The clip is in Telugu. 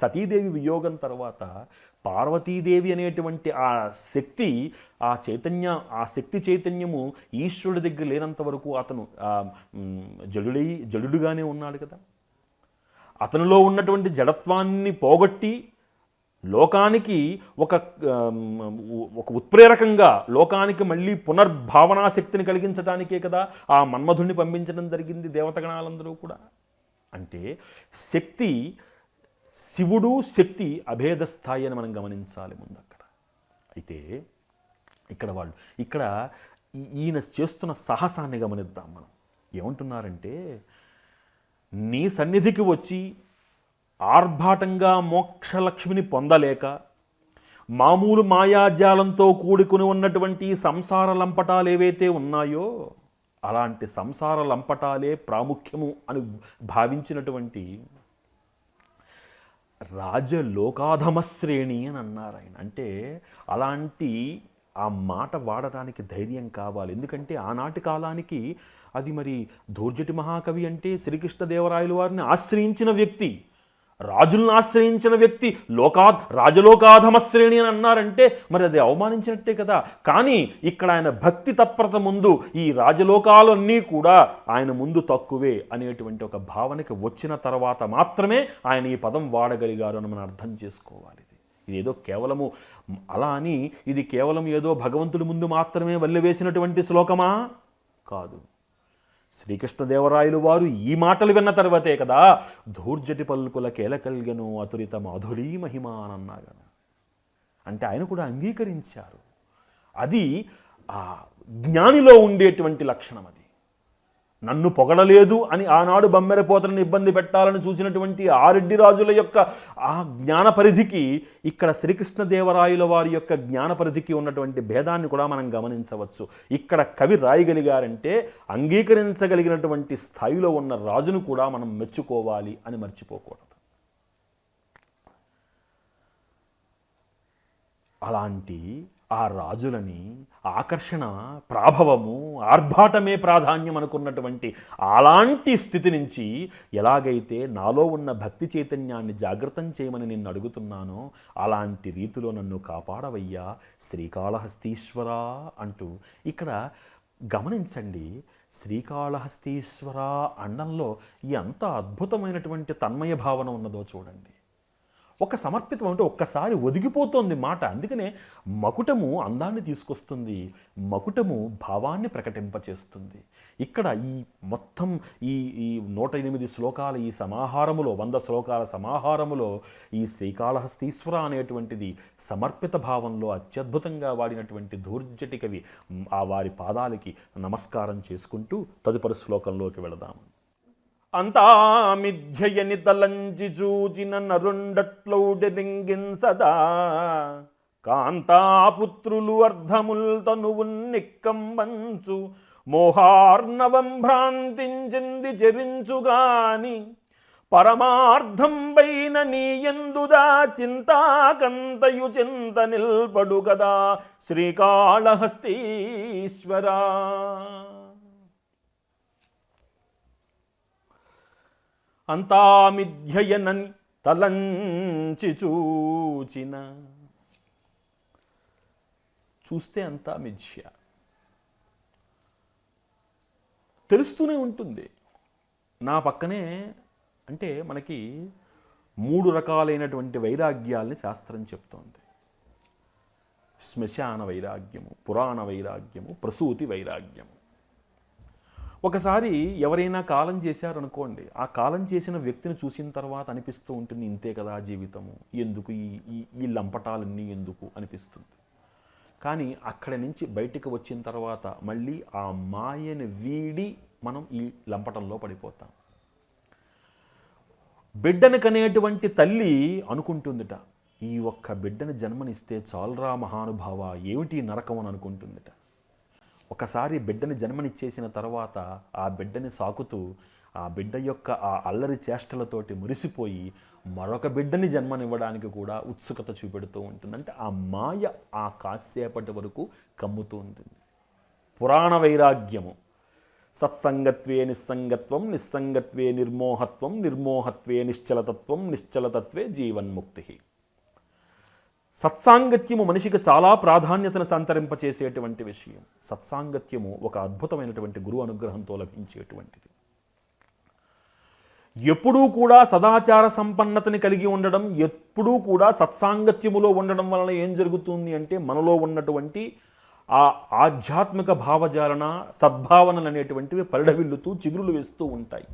సతీదేవి వియోగం తర్వాత పార్వతీదేవి అనేటువంటి ఆ శక్తి, ఆ శక్తి చైతన్యము ఈశ్వరుడి దగ్గర లేనంత వరకు అతను జడుడుగానే ఉన్నాడు కదా. అతనిలో ఉన్నటువంటి జడత్వాన్ని పోగొట్టి లోకానికి ఒక ఉత్ప్రేరకంగా లోకానికి మళ్ళీ పునర్భావనా శక్తిని కలిగించడానికే కదా ఆ మన్మధుణ్ణి పంపించడం జరిగింది దేవతగణాలందరూ కూడా. అంటే శక్తి, శివుడు శక్తి అభేద స్థాయి అని మనం గమనించాలి ముందు అక్కడ. అయితే ఇక్కడ ఈయన చేస్తున్న సాహసాన్ని గమనిద్దాం మనం. ఏమంటున్నారంటే, నీ సన్నిధికి వచ్చి ఆర్భాటంగా మోక్షలక్ష్మిని పొందలేక మామూలు మాయాజాలంతో కూడుకుని ఉన్నటువంటి సంసార లంపటాలు ఏవైతే ఉన్నాయో అలాంటి సంసార లంపటాలే ప్రాముఖ్యము అని భావించినటువంటి రాజలోకాధమశ్రేణి అని అన్నారు ఆయన. అంటే అలాంటి ఆ మాట వాడటానికి ధైర్యం కావాలి. ఎందుకంటే ఆనాటి కాలానికి అది మరి ధూర్జటి మహాకవి అంటే శ్రీకృష్ణదేవరాయలు వారిని ఆశ్రయించిన వ్యక్తి, రాజులను ఆశ్రయించిన వ్యక్తి, రాజలోకాధమశ్రేణి అని అన్నారంటే మరి అది అవమానించినట్టే కదా. కానీ ఇక్కడ ఆయన భక్తి తత్పరత ముందు ఈ రాజలోకాలన్నీ కూడా ఆయన ముందు తక్కువే అనేటువంటి ఒక భావనకి వచ్చిన తర్వాత మాత్రమే ఆయన ఈ పదం వాడగలిగారు అని మనం అర్థం చేసుకోవాలి. ఇదేదో కేవలము అలా అని ఇది కేవలం ఏదో భగవంతుడి ముందు మాత్రమే వల్లెవేసినటువంటి శ్లోకమా కాదు. శ్రీకృష్ణదేవరాయలు వారు ఈ మాటలు విన్న తర్వాతే కదా ధూర్జటి పల్కుల కేలకల్గెను అతురిత మాధురీ మహిమ అని అన్నారు. అంటే ఆయన కూడా అంగీకరించారు. అది ఆ జ్ఞానిలో ఉండేటువంటి లక్షణం. అది నన్ను పొగడలేదు అని ఆనాడు బమ్మెరపోతలను ఇబ్బంది పెట్టాలని చూసినటువంటి ఆ రెడ్డి రాజుల యొక్క ఆ జ్ఞాన పరిధికి ఇక్కడ శ్రీకృష్ణదేవరాయల వారి యొక్క జ్ఞాన పరిధికి ఉన్నటువంటి భేదాన్ని కూడా మనం గమనించవచ్చు. ఇక్కడ కవి రాయగలిగారంటే అంగీకరించగలిగినటువంటి స్థాయిలో ఉన్న రాజును కూడా మనం మెచ్చుకోవాలి అని మర్చిపోకూడదు. అలాంటి ఆ రాజులని ఆకర్షణ, ప్రాభవము, ఆర్భాటమే ప్రాధాన్యం అనుకున్నటువంటి అలాంటి స్థితి నుంచి ఎలాగైతే నాలో ఉన్న భక్తి చైతన్యాన్ని జాగృతం చేయమని నిన్ను అడుగుతున్నానో అలాంటి రీతిలో నన్ను కాపాడవయ్యా శ్రీకాళహస్తీశ్వర అంటూ ఇక్కడ గమనించండి. శ్రీకాళహస్తీశ్వర అండంలో ఎంత అద్భుతమైనటువంటి తన్మయ భావన ఉన్నదో చూడండి. ఒక సమర్పితం అంటే ఒక్కసారి ఒదిగిపోతోంది మాట. అందుకనే మకుటము అందాన్ని తీసుకొస్తుంది, మకుటము భావాన్ని ప్రకటింపచేస్తుంది. ఇక్కడ ఈ మొత్తం ఈ 108 శ్లోకాల ఈ సమాహారములో 100 శ్లోకాల సమాహారములో ఈ శ్రీకాళహస్తీశ్వర అనేటువంటిది సమర్పిత భావంలో అత్యద్భుతంగా వాడినటువంటి ధూర్జటి కవి ఆ వారి పాదాలకి నమస్కారం చేసుకుంటూ తదుపరి శ్లోకంలోకి వెళదాము. అంతా మిథ్యయని తలంచి చూచిన నరుండట్లౌడెరింగిన్సదా కాంతాపుత్రులు అర్ధముల్ తనువు నిక్కంబంచు మోహార్ణవం భ్రాంతించింది చెరించుగాని పరమార్థం పైన నీయందుదా చింతాకంతయు చింత నిల్పడు కదా శ్రీకాళహస్తీశ్వరా. అంతా మిథ్యయనని తలంచి చూస్తే అంతా మిథ్య తెలుస్తూనే ఉంటుంది. నా పక్కనే అంటే మనకి 3 రకాలైనటువంటి వైరాగ్యాల్ని శాస్త్రం చెప్తోంది. శ్మశాన వైరాగ్యము, పురాణ వైరాగ్యము, ప్రసూతి వైరాగ్యము. ఒకసారి ఎవరైనా కాలం చేశారనుకోండి, ఆ కాలం చేసిన వ్యక్తిని చూసిన తర్వాత అనిపిస్తూ ఉంటుంది ఇంతే కదా జీవితము, ఎందుకు ఈ లంపటాలన్నీ ఎందుకు అనిపిస్తుంది. కానీ అక్కడి నుంచి బయటికి వచ్చిన తర్వాత మళ్ళీ ఆ మాయని వీడి మనం ఈ లంపటంలో పడిపోతాం. బిడ్డను కనేటువంటి తల్లి అనుకుంటుందిట, ఈ ఒక్క బిడ్డని జన్మనిస్తే చాలురా మహానుభావ, ఏమిటి నరకం అని అనుకుంటుందిట. ఒకసారి బిడ్డని జన్మనిచ్చేసిన తర్వాత ఆ బిడ్డని సాకుతూ ఆ బిడ్డ యొక్క ఆ అల్లరి చేష్టలతోటి మురిసిపోయి మరొక బిడ్డని జన్మనివ్వడానికి కూడా ఉత్సుకత చూపెడుతూ ఉంటుంది. అంటే ఆ మాయ ఆ కాసేపటి వరకు కమ్ముతూ ఉంటుంది. పురాణ వైరాగ్యము, సత్సంగత్వే నిస్సంగత్వం, నిస్సంగత్వే నిర్మోహత్వం, నిర్మోహత్వే నిశ్చలతత్వం, నిశ్చలతత్వే జీవన్ముక్తి. సత్సాంగత్యము మనిషికి చాలా ప్రాధాన్యతను సంతరింపచేసేటువంటి విషయం. సత్సాంగత్యము ఒక అద్భుతమైనటువంటి గురు అనుగ్రహంతో లభించేటువంటిది. ఎప్పుడూ కూడా సదాచార సంపన్నతని కలిగి ఉండడం, ఎప్పుడూ కూడా సత్సాంగత్యములో ఉండడం వలన ఏం జరుగుతుంది అంటే మనలో ఉన్నటువంటి ఆ ఆధ్యాత్మిక భావజాలన, సద్భావనలు అనేటువంటివి పరిఢవిల్లుతూ చిగురులు వేస్తూ ఉంటాయి.